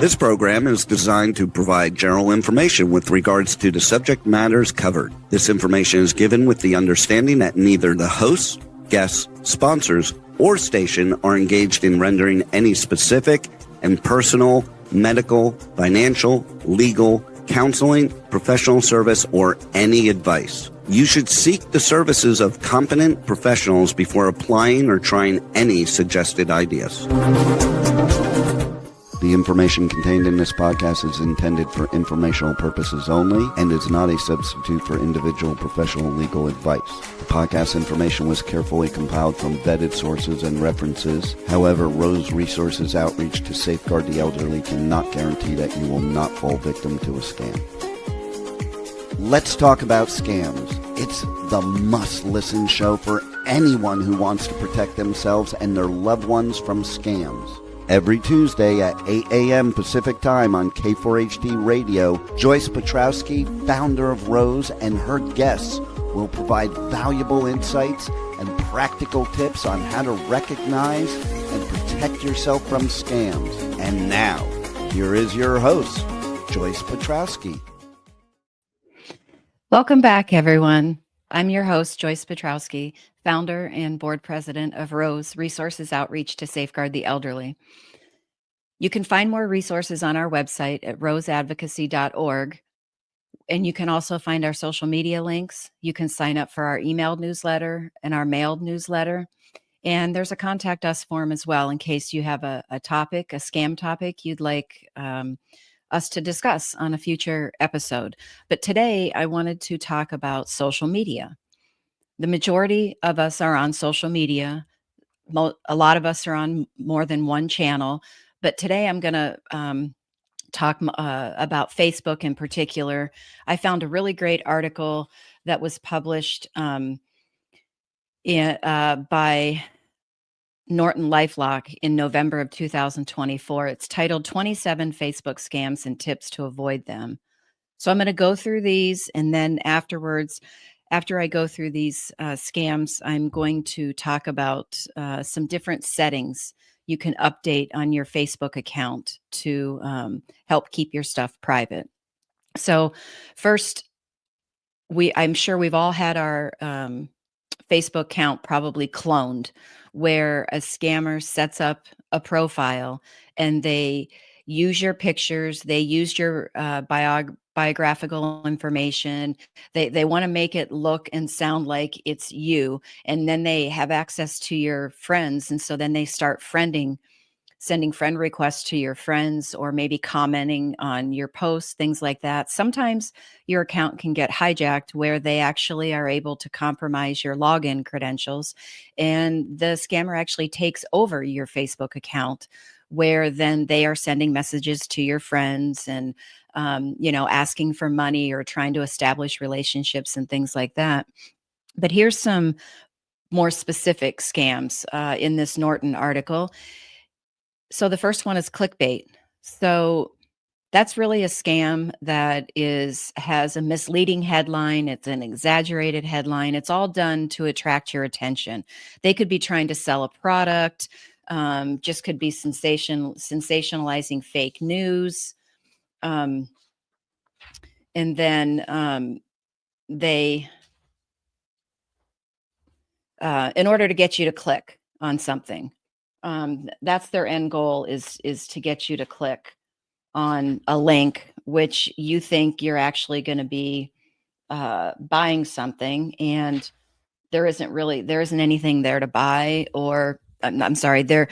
This program is designed to provide general information with regards to the subject matters covered. This information is given with the understanding that neither the hosts, guests, sponsors, or station are engaged in rendering any specific and personal, medical, financial, legal, counseling, professional service, or any advice. You should seek the services of competent professionals before applying or trying any suggested ideas. The information contained in this podcast is intended for informational purposes only and is not a substitute for individual professional legal advice. The podcast information was carefully compiled from vetted sources and references. However, R.O.S.E Resources Outreach to Safeguard the Elderly cannot guarantee that you will not fall victim to a scam. Let's talk about scams. It's the must-listen show for anyone who wants to protect themselves and their loved ones from scams. Every Tuesday at 8 a.m. Pacific Time on K4HD Radio, Joyce Petrowski, founder of R.O.S.E, and her guests will provide valuable insights and practical tips on how to recognize and protect yourself from scams. And now, here is your host, Joyce Petrowski. Welcome back, everyone. I'm your host, Joyce Petrowski, founder and board president of R.O.S.E Resources Outreach to Safeguard the Elderly. You can find more resources on our website at roseadvocacy.org, and you can also find our social media links. You can sign up for our emailed newsletter and our mailed newsletter, and there's a contact us form as well in case you have a topic, a scam topic you'd like us to discuss on a future episode. But today I wanted to talk about social media. The majority of us are on social media. A lot of us are on more than one channel, but today I'm going to talk about Facebook in particular. I found a really great article that was published by Norton LifeLock in November of 2024. It's titled 27 Facebook Scams and Tips to Avoid Them. So I'm going to go through these, and then afterwards, after I go through these scams, I'm going to talk about some different settings you can update on your Facebook account to help keep your stuff private. So first, I'm sure we've all had our Facebook account probably cloned, where a scammer sets up a profile and they use your pictures, they use your biographical information. They want to make it look and sound like it's you, and then they have access to your friends, and so then they start sending friend requests to your friends, or maybe commenting on your posts, things like that. Sometimes your account can get hijacked where they actually are able to compromise your login credentials, and the scammer actually takes over your Facebook account, where then they are sending messages to your friends and asking for money or trying to establish relationships and things like that. But here's some more specific scams in this Norton article. So the first one is clickbait. So that's really a scam that has a misleading headline. It's an exaggerated headline. It's all done to attract your attention. They could be trying to sell a product, just could be sensationalizing fake news. And then they, in order to get you to click on something, that's their end goal is to get you to click on a link, which you think you're actually going to be buying something, and there isn't anything there to buy, or I'm sorry, the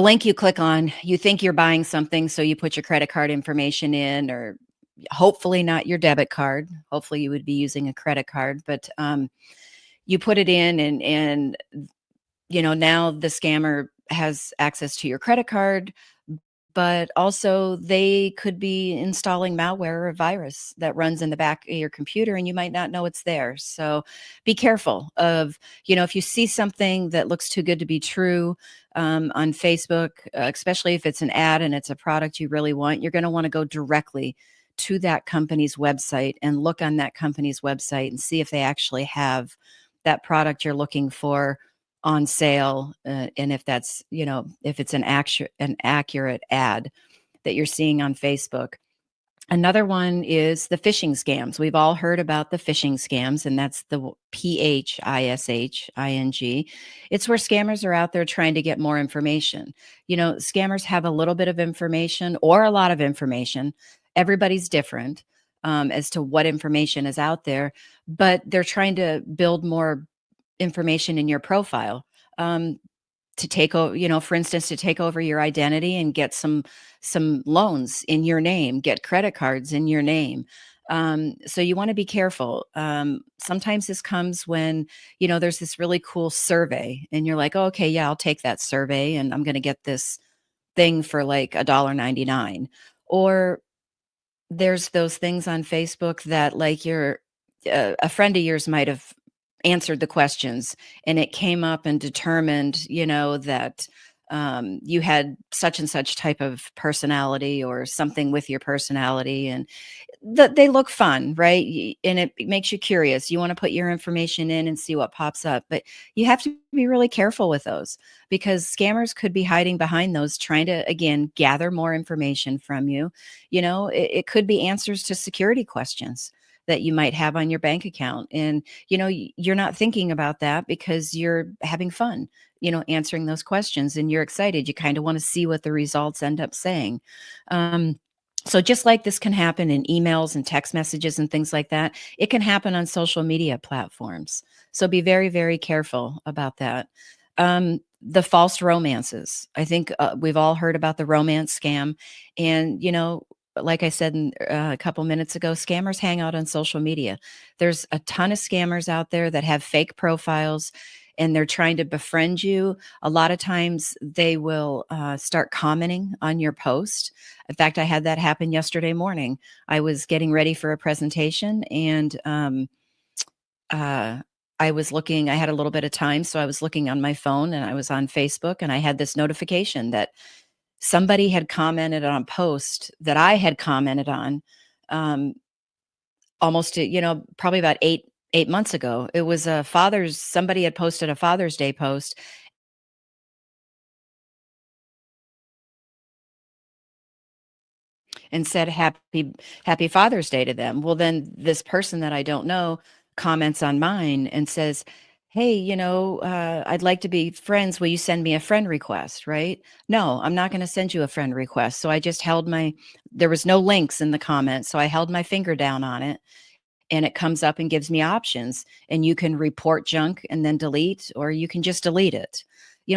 link you click on, you think you're buying something, so you put your credit card information in, or hopefully not your debit card. Hopefully you would be using a credit card, but you put it in, and now the scammer has access to your credit card, but also they could be installing malware or a virus that runs in the back of your computer, and you might not know it's there. So be careful of, if you see something that looks too good to be true on Facebook, especially if it's an ad and it's a product you really want, you're going to want to go directly to that company's website and look on that company's website and see if they actually have that product you're looking for on sale, and if that's, if it's an accurate ad. that you're seeing on Facebook. Another one is the phishing scams. We've all heard about the phishing scams, and that's the PHISHING. It's where scammers are out there trying to get more information. Scammers have a little bit of information or a lot of information. Everybody's different as to what information is out there, but they're trying to build more information in your profile. Um, to take over, for instance, to take over your identity and get some loans in your name, get credit cards in your name. So you want to be careful. Sometimes this comes when there's this really cool survey, and you're like, oh, okay, yeah, I'll take that survey, and I'm going to get this thing for like $1.99. Or there's those things on Facebook that like a friend of yours might have answered the questions, and it came up and determined, that you had such and such type of personality or something with your personality, and they look fun, right? And it makes you curious. You want to put your information in and see what pops up, but you have to be really careful with those because scammers could be hiding behind those, trying to, again, gather more information from you. It could be answers to security questions that you might have on your bank account. And, you're not thinking about that because you're having fun, answering those questions, and you're excited. You kind of want to see what the results end up saying. Um, so just like this can happen in emails and text messages and things like that, it can happen on social media platforms. So be very, very careful about that. The false romances. I think we've all heard about the romance scam. And, like I said a couple minutes ago, scammers hang out on social media. There's a ton of scammers out there that have fake profiles, and they're trying to befriend you. A lot of times they will start commenting on your post. In fact, I had that happen yesterday morning. I was getting ready for a presentation, and uh, I had a little bit of time, so I was looking on my phone, and I was on Facebook, and I had this notification that somebody had commented on a post that I had commented on, um, almost, probably about 8 months ago. It was somebody had posted a Father's Day post and said happy Father's Day to them. Well, then this person that I don't know comments on mine and says, "Hey, I'd like to be friends. Will you send me a friend request?" Right? No, I'm not going to send you a friend request. So I just there was no links in the comments. So I held my finger down on it, and it comes up and gives me options, and you can report junk and then delete, or you can just delete it.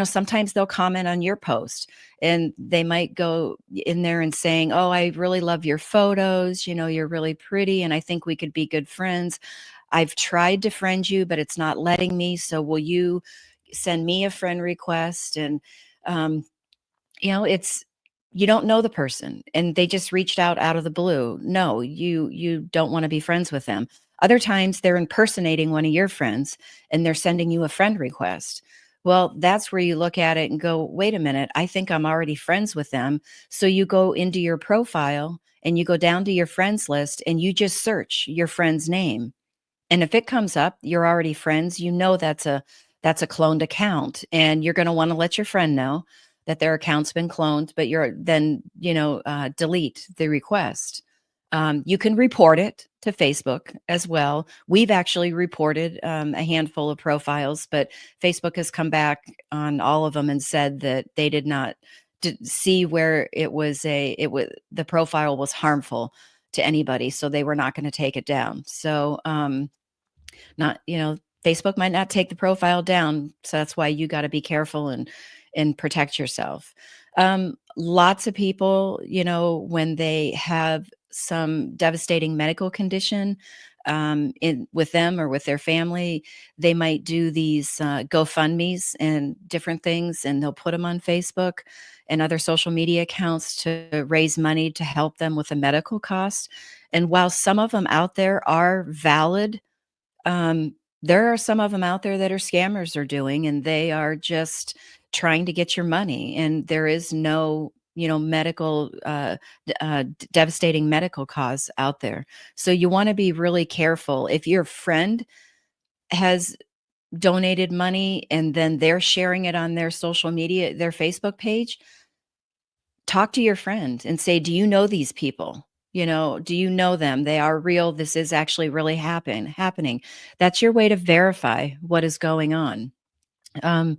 Sometimes they'll comment on your post, and they might go in there and saying, oh, I really love your photos, you're really pretty, and I think we could be good friends. I've tried to friend you, but it's not letting me, so will you send me a friend request? And um, it's you don't know the person, and they just reached out of the blue. No, you don't want to be friends with them. Other times they're impersonating one of your friends, and they're sending you a friend request. Well, that's where you look at it and go, wait a minute, I think I'm already friends with them. So you go into your profile and you go down to your friends list, and you just search your friend's name, and if it comes up, you're already friends, that's a cloned account, and you're gonna wanna let your friend know that their account's been cloned, but you're then, delete the request. You can report it to Facebook as well. We've actually reported, a handful of profiles, but Facebook has come back on all of them and said that they did not see where the profile was harmful to anybody, so they were not gonna take it down. So, not Facebook might not take the profile down, so that's why you got to be careful and protect yourself. Lots of people, when they have some devastating medical condition, in with them or with their family, they might do these GoFundMe's and different things, and they'll put them on Facebook and other social media accounts to raise money to help them with the medical costs. And while some of them out there are valid, there are some of them out there that are scammers are doing, and they are just trying to get your money, and there is no, medical, devastating medical cause out there. So you wanna be really careful. If your friend has donated money and then they're sharing it on their social media, their Facebook page, talk to your friend and say, "Do you know these people? You know, do you know them? They are real. This is actually really happening." That's your way to verify what is going on. Um,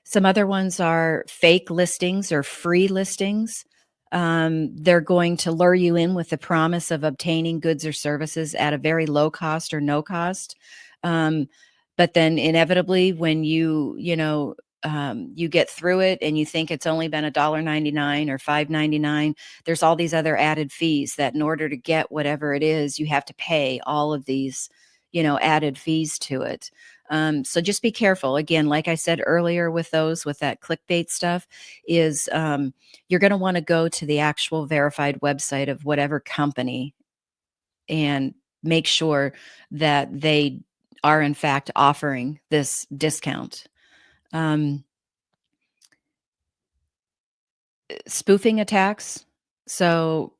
some other ones are fake listings or free listings. They're going to lure you in with the promise of obtaining goods or services at a very low cost or no cost. Um, but then inevitably, when you get through it and you think it's only been $1.99 or $5.99, there's all these other added fees that in order to get whatever it is, you have to pay all of these, added fees to it. So just be careful. Again, like I said earlier with that clickbait stuff, is you're going to want to go to the actual verified website of whatever company and make sure that they are in fact offering this discount. Um, Spoofing attacks. So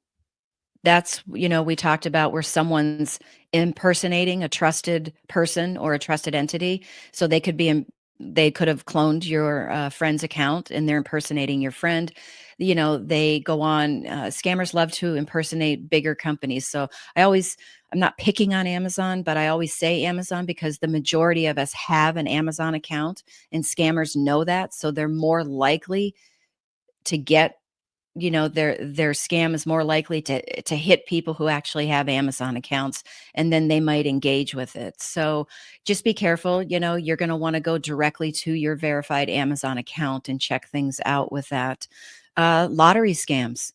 that's, we talked about where someone's impersonating a trusted person or a trusted entity. So they could have cloned your friend's account and they're impersonating your friend. They go on, scammers love to impersonate bigger companies. So I'm not picking on Amazon, but I always say Amazon because the majority of us have an Amazon account and scammers know that. So they're more likely to get, their scam is more likely to hit people who actually have Amazon accounts, and then they might engage with it. So just be careful. You're going to want to go directly to your verified Amazon account and check things out with that. Lottery scams,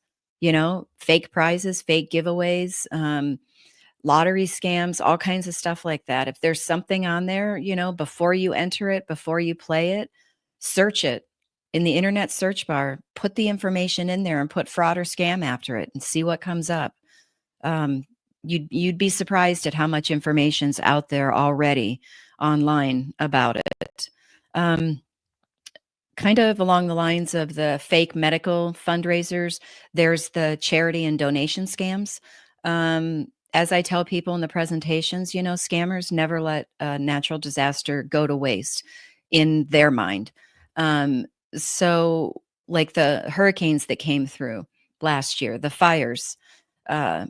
fake prizes, fake giveaways, lottery scams, all kinds of stuff like that. If there's something on there, before you enter it, before you play it, search it in the internet search bar, put the information in there and put fraud or scam after it and see what comes up. Um, you'd be surprised at how much information's out there already online about it. Um, Kind of along the lines of the fake medical fundraisers, there's the charity and donation scams. As I tell people in the presentations, scammers never let a natural disaster go to waste in their mind. Um, so, like the hurricanes that came through last year, the fires, uh,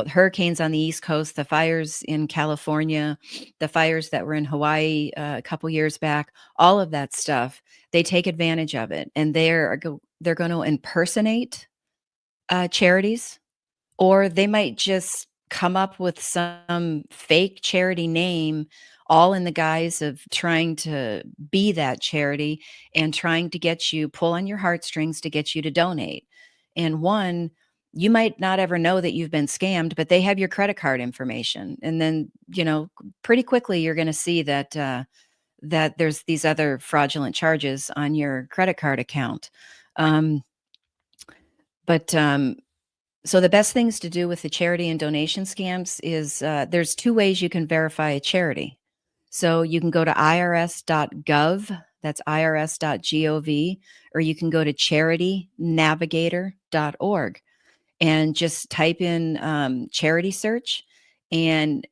hurricanes on the East Coast, the fires in California, the fires that were in Hawaii a couple years back, all of that stuff, they take advantage of it, and they're going to impersonate charities, or they might just come up with some fake charity name, all in the guise of trying to be that charity and trying to pull on your heartstrings to get you to donate. And one, you might not ever know that you've been scammed, but they have your credit card information. And then, pretty quickly you're going to see that there's these other fraudulent charges on your credit card account. Um, but So the best things to do with the charity and donation scams is there's two ways you can verify a charity. So you can go to irs.gov, that's irs.gov, or you can go to charitynavigator.org and just type in charity search. And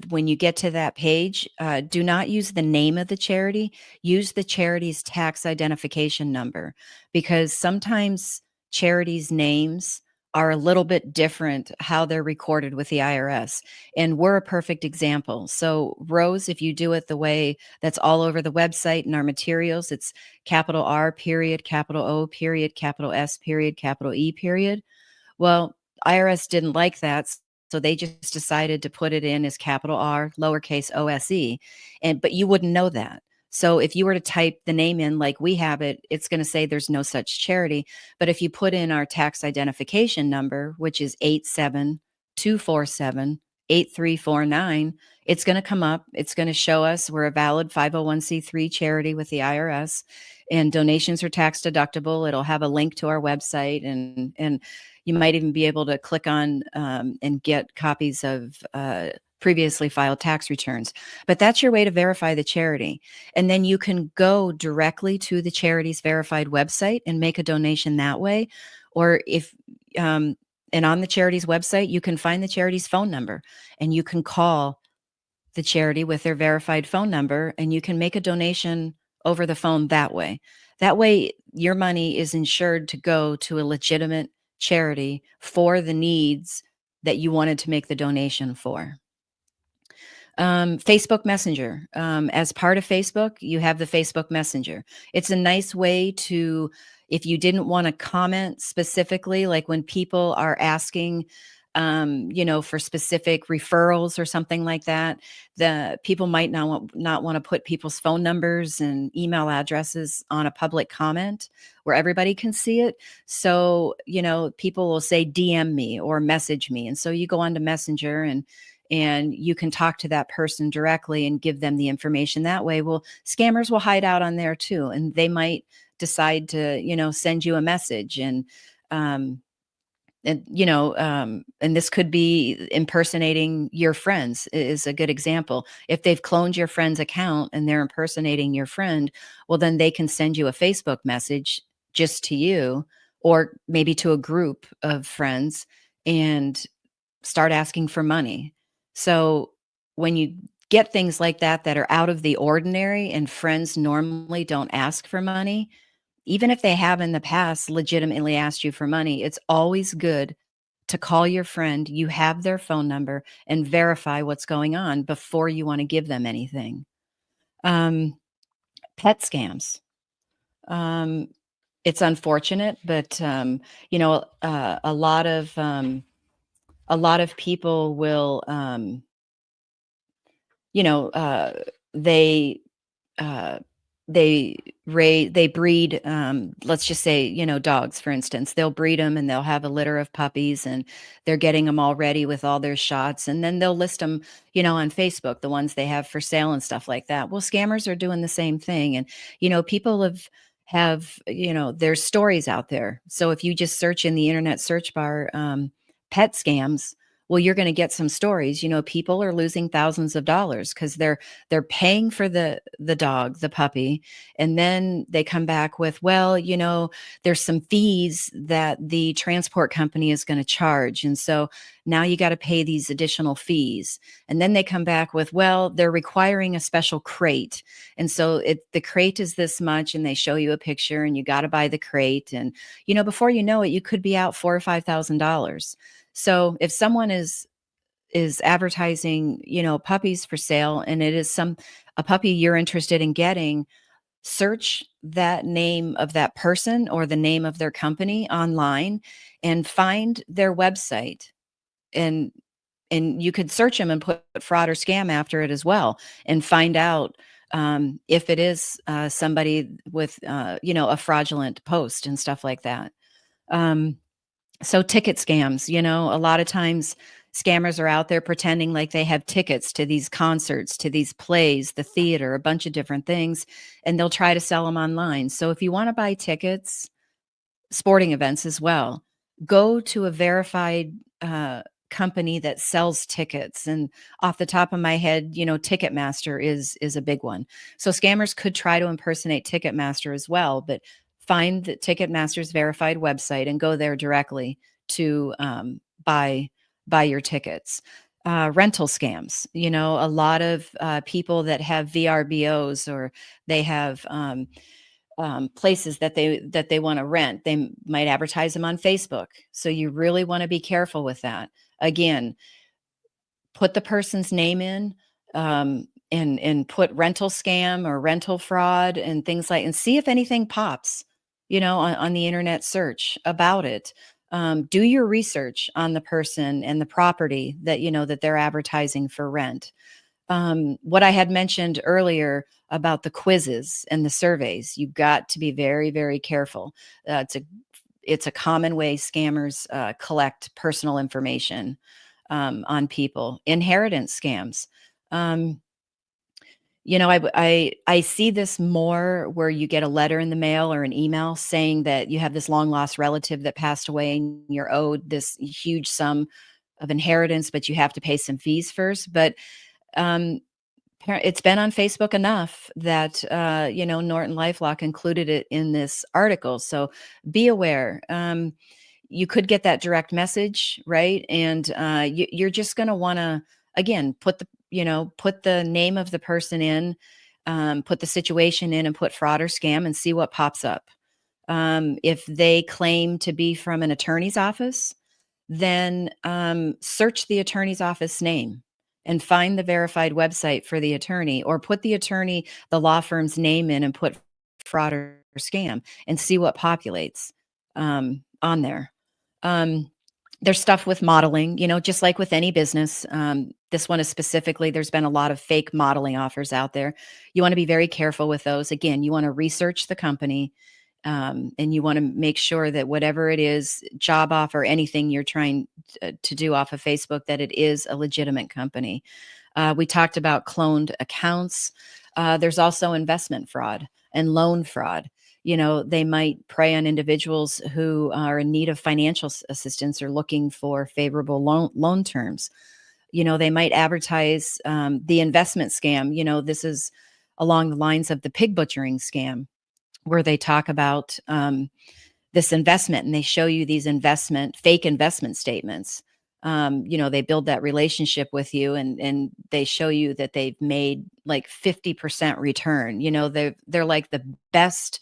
when you get to that page, do not use the name of the charity, use the charity's tax identification number, because sometimes charities' names are a little bit different how they're recorded with the IRS. And we're a perfect example. So, R.O.S E, if you do it the way that's all over the website and our materials, it's capital R period, capital O period, capital S period, capital E period. Well, IRS didn't like that, so they just decided to put it in as capital R, lowercase O-S-E, but you wouldn't know that. So if you were to type the name in like we have it, it's going to say there's no such charity. But if you put in our tax identification number, which is 872478349, it's going to come up. It's going to show us we're a valid 501c3 charity with the IRS, and donations are tax deductible. It'll have a link to our website, and you might even be able to click on and get copies of previously filed tax returns. But that's your way to verify the charity. And then you can go directly to the charity's verified website and make a donation that way. Or and on the charity's website, you can find the charity's phone number and you can call the charity with their verified phone number and you can make a donation over the phone that way. That way, your money is insured to go to a legitimate charity for the needs that you wanted to make the donation for. Facebook Messenger. As part of Facebook, you have the Facebook Messenger. It's a nice way to, if you didn't want to comment specifically, like when people are asking, for specific referrals or something like that, the people might not want to put people's phone numbers and email addresses on a public comment where everybody can see it. So, people will say DM me or message me. And so you go on to Messenger and you can talk to that person directly and give them the information that way. Well, scammers will hide out on there too, and they might decide to, send you a message um, and this could be impersonating your friends is a good example. If they've cloned your friend's account and they're impersonating your friend, well, then they can send you a Facebook message just to you, or maybe to a group of friends, and start asking for money. So when you get things like that that are out of the ordinary and friends normally don't ask for money, even if they have in the past legitimately asked you for money, it's always good to call your friend. You have their phone number and verify what's going on before you want to give them anything. Um, Pet scams. Um, it's unfortunate, but a lot of people will, you know, uh, they uh, they breed, let's just say, dogs, for instance. They'll breed them and they'll have a litter of puppies, and they're getting them all ready with all their shots, and then they'll list them, on Facebook, the ones they have for sale and stuff like that. Well, scammers are doing the same thing, and people there's stories out there. So if you just search in the internet search bar, pet scams, well, you're going to get some stories. People are losing thousands of dollars because they're paying for the dog, the puppy, and then they come back with, well, there's some fees that the transport company is going to charge, and so now you got to pay these additional fees. And then they come back with, well, they're requiring a special crate, and so the crate is this much, and they show you a picture, and you got to buy the crate, and before you know it, you could be out $4,000 or $5,000. So if someone is advertising, puppies for sale, and it is a puppy you're interested in getting, search that name of that person or the name of their company online and find their website. And you could search them and put fraud or scam after it as well, and find out if it is somebody with a fraudulent post and stuff like that. Um, so ticket scams, a lot of times scammers are out there pretending like they have tickets to these concerts, to these plays, the theater, a bunch of different things, and they'll try to sell them online. So if you want to buy tickets, sporting events as well, go to a verified company that sells tickets. And off the top of my head, Ticketmaster is a big one. So scammers could try to impersonate Ticketmaster as well, but find the Ticketmaster's verified website and go there directly to buy your tickets. Rental scams, a lot of people that have VRBOs, or they have places that they want to rent. They might advertise them on Facebook. So you really want to be careful with that. Again, put the person's name in, and put rental scam or rental fraud and things and see if anything pops, on the internet search about it. Do your research on the person and the property that they're advertising for rent. What I had mentioned earlier about the quizzes and the surveys, you've got to be very, very careful. It's a common way scammers collect personal information on people. Inheritance scams. I see this more where you get a letter in the mail or an email saying that you have this long lost relative that passed away and you're owed this huge sum of inheritance, but you have to pay some fees first. But um, it's been on Facebook enough that Norton LifeLock included it in this article. So be aware. You could get that direct message, right? And you're just going to want to, again, put the name of the person in. Put the situation in and put fraud or scam and see what pops up. If they claim to be from an attorney's office, then search the attorney's office name and find the verified website for the attorney, or put the law firm's name in and put fraud or scam and see what populates on there. Um, there's stuff with modeling, just like with any business. This one is specifically, there's been a lot of fake modeling offers out there. You want to be very careful with those. Again, you want to research the company, and you want to make sure that whatever it is, job offer, anything you're trying to do off of Facebook, that it is a legitimate company. We talked about cloned accounts. There's also investment fraud and loan fraud. They might prey on individuals who are in need of financial assistance or looking for favorable loan terms. They might advertise the investment scam. This is along the lines of the pig butchering scam, where they talk about this investment and they show you these fake investment statements. They build that relationship with you, and they show you that they've made like 50% return. They're like the best.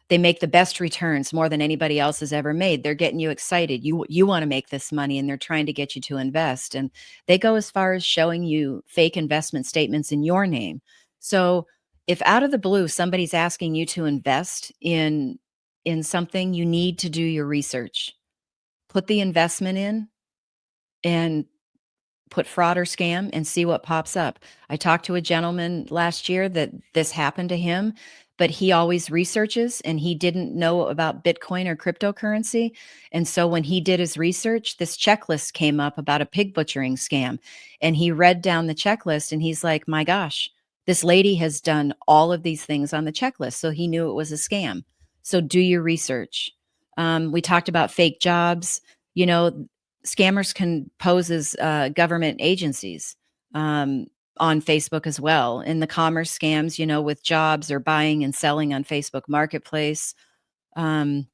They make the best returns, more than anybody else has ever made. They're getting you excited. You want to make this money, and they're trying to get you to invest. And they go as far as showing you fake investment statements in your name. So if out of the blue somebody's asking you to invest in something, you need to do your research. Put the investment in and put fraud or scam and see what pops up. I talked to a gentleman last year that this happened to him, but he always researches, and he didn't know about Bitcoin or cryptocurrency. And so when he did his research, this checklist came up about a pig butchering scam. And he read down the checklist and he's like, my gosh, this lady has done all of these things on the checklist. So he knew it was a scam. So do your research. We talked about fake jobs. Scammers can pose as government agencies on Facebook as well. In the commerce scams, with jobs or buying and selling on Facebook Marketplace. They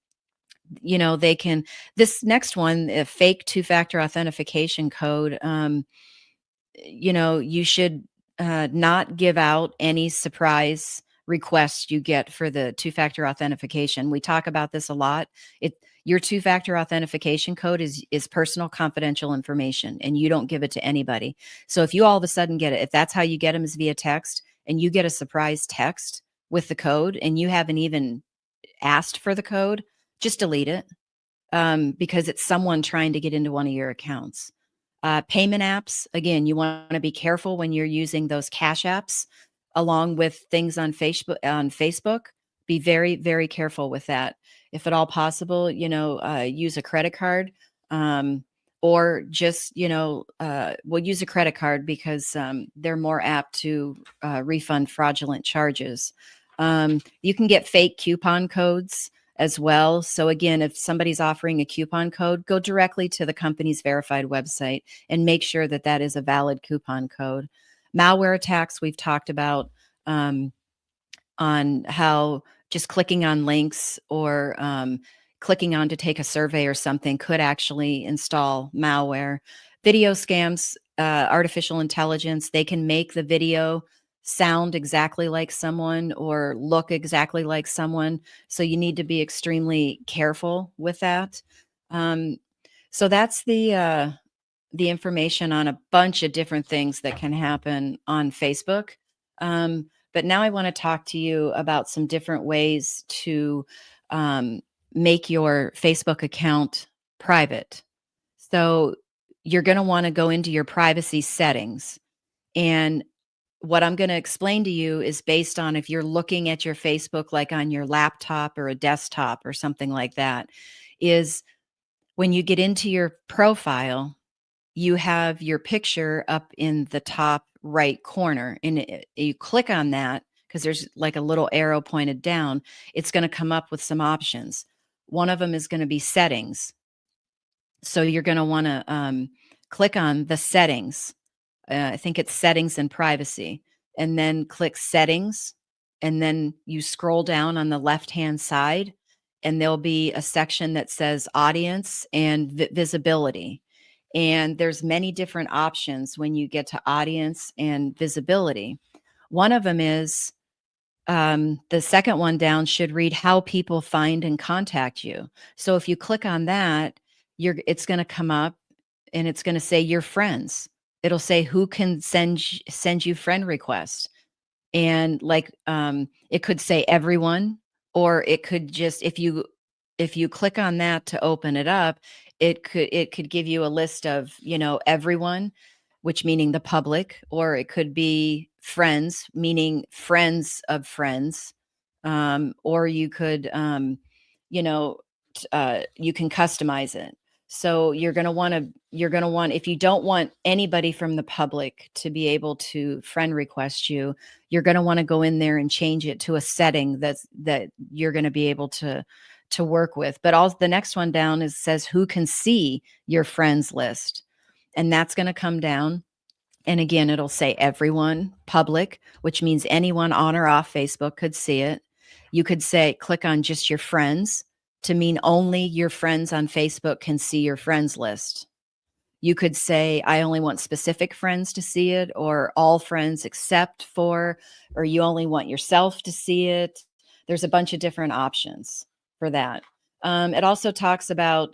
can, this next one, a fake two-factor authentication code. You should not give out any surprise requests you get for the two-factor authentication. We talk about this a lot. Your two-factor authentication code is personal confidential information, and you don't give it to anybody. So if you all of a sudden get it, if that's how you get them is via text, and you get a surprise text with the code and you haven't even asked for the code, just delete it, because it's someone trying to get into one of your accounts. Payment apps, again, you want to be careful when you're using those cash apps along with things on Facebook. Be very, very careful with that. If at all possible, use a credit card, or just, we'll use a credit card because they're more apt to refund fraudulent charges. You can get fake coupon codes as well. So again, if somebody's offering a coupon code, go directly to the company's verified website and make sure that that is a valid coupon code. Malware attacks, we've talked about on how just clicking on links or clicking on to take a survey or something could actually install malware. Video scams, artificial intelligence, they can make the video sound exactly like someone or look exactly like someone. So you need to be extremely careful with that. So that's the information on a bunch of different things that can happen on Facebook. But now I want to talk to you about some different ways to make your Facebook account private. So you're going to want to go into your privacy settings. And what I'm going to explain to you is based on if you're looking at your Facebook like on your laptop or a desktop or something like that, is when you get into your profile, you have your picture up in the top right corner, and you click on that because there's like a little arrow pointed down. It's going to come up with some options. One of them is going to be settings. So you're going to want to click on the settings. I think it's settings and privacy, and then click settings. And then you scroll down on the left-hand side, and there'll be a section that says audience and visibility. And there's many different options when you get to audience and visibility. One of them is the second one down should read how people find and contact you. So if you click on that, it's going to come up and it's going to say your friends. It'll say who can send you friend requests. And like it could say everyone, or it could just, if you click on that to open it up, it could give you a list of, everyone, which meaning the public, or it could be friends, meaning friends of friends. Or you could you know you can customize it. So you're going to want, if you don't want anybody from the public to be able to friend request you, you're going to want to go in there and change it to a setting that you're going to be able to work with. But all the next one down says who can see your friends list. And that's going to come down. And again, it'll say everyone, public, which means anyone on or off Facebook could see it. You could say click on just your friends to mean only your friends on Facebook can see your friends list. You could say, I only want specific friends to see it, or all friends except for, or you only want yourself to see it. There's a bunch of different options for that. It also talks about,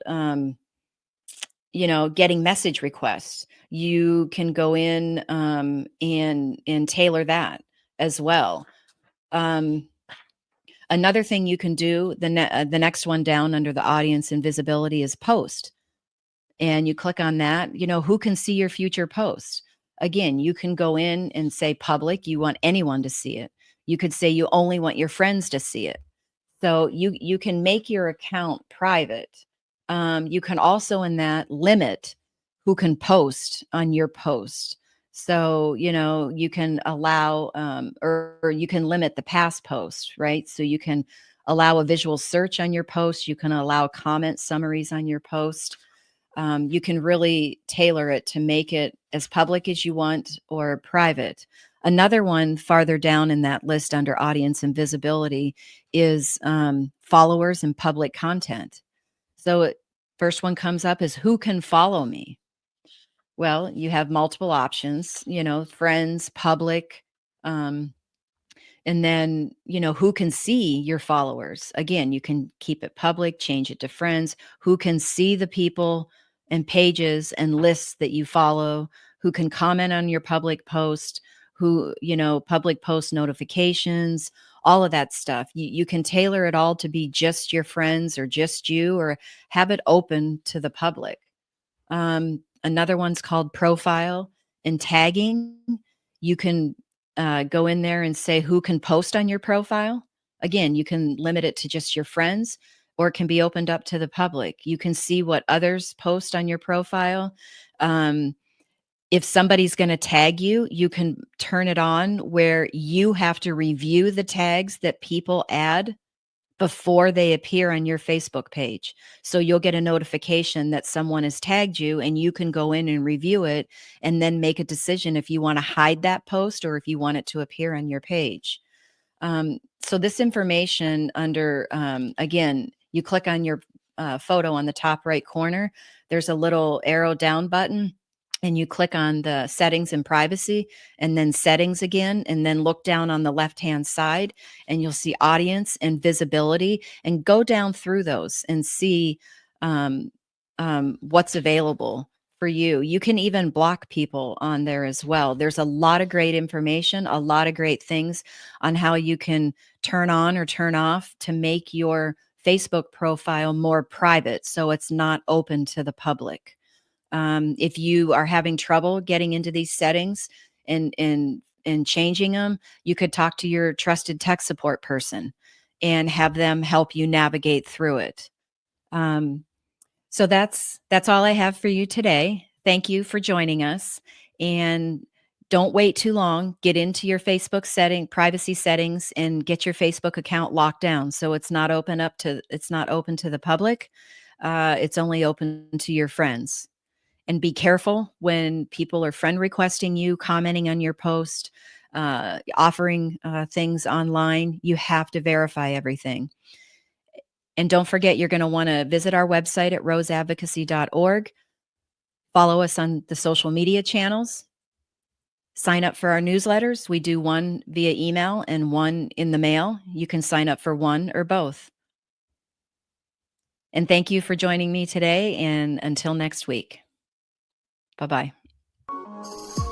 getting message requests. You can go in and tailor that as well. Another thing you can do, the next one down under the audience and visibility, is post. And you click on that, who can see your future posts. Again, you can go in and say public, you want anyone to see it. You could say you only want your friends to see it. So you can make your account private. You can also in that limit who can post on your post. So, you can allow or you can limit the past post, right? So you can allow a visual search on your post. You can allow comment summaries on your post. You can really tailor it to make it as public as you want or private. Another one farther down in that list under audience and visibility is followers and public content. So first one comes up is who can follow me? Well, you have multiple options, friends, public, um, and then, who can see your followers? Again, you can keep it public, change it to friends. Who can see the people and pages and lists that you follow? Who can comment on your public post? Who, public post notifications, all of that stuff. You can tailor it all to be just your friends or just you, or have it open to the public. Another one's called profile and tagging. You can go in there and say who can post on your profile. Again, you can limit it to just your friends, or it can be opened up to the public. You can see what others post on your profile. If somebody's going to tag you, you can turn it on where you have to review the tags that people add before they appear on your Facebook page. So you'll get a notification that someone has tagged you, and you can go in and review it and then make a decision if you want to hide that post or if you want it to appear on your page. So this information under, again, you click on your photo on the top right corner, there's a little arrow down button, and you click on the settings and privacy, and then settings again, and then look down on the left-hand side, and you'll see audience and visibility, and go down through those and see what's available for you. You can even block people on there as well. There's a lot of great information, a lot of great things on how you can turn on or turn off to make your Facebook profile more private so it's not open to the public. If you are having trouble getting into these settings and changing them, you could talk to your trusted tech support person and have them help you navigate through it. So that's all I have for you today. Thank you for joining us, and don't wait too long. Get into your Facebook privacy settings, and get your Facebook account locked down so it's not open to the public. It's only open to your friends. And be careful when people are friend requesting you, commenting on your post, offering things online. You have to verify everything. And don't forget, you're going to want to visit our website at roseadvocacy.org. Follow us on the social media channels. Sign up for our newsletters. We do one via email and one in the mail. You can sign up for one or both. And thank you for joining me today, and until next week. Bye-bye.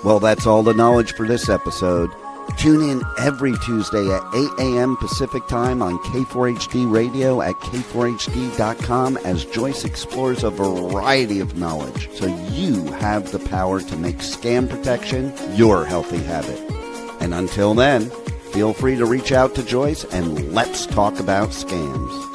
Well, that's all the knowledge for this episode. Tune in every Tuesday at 8 a.m. Pacific Time on K4HD Radio at k4hd.com as Joyce explores a variety of knowledge so you have the power to make scam protection your healthy habit. And until then, feel free to reach out to Joyce and let's talk about scams.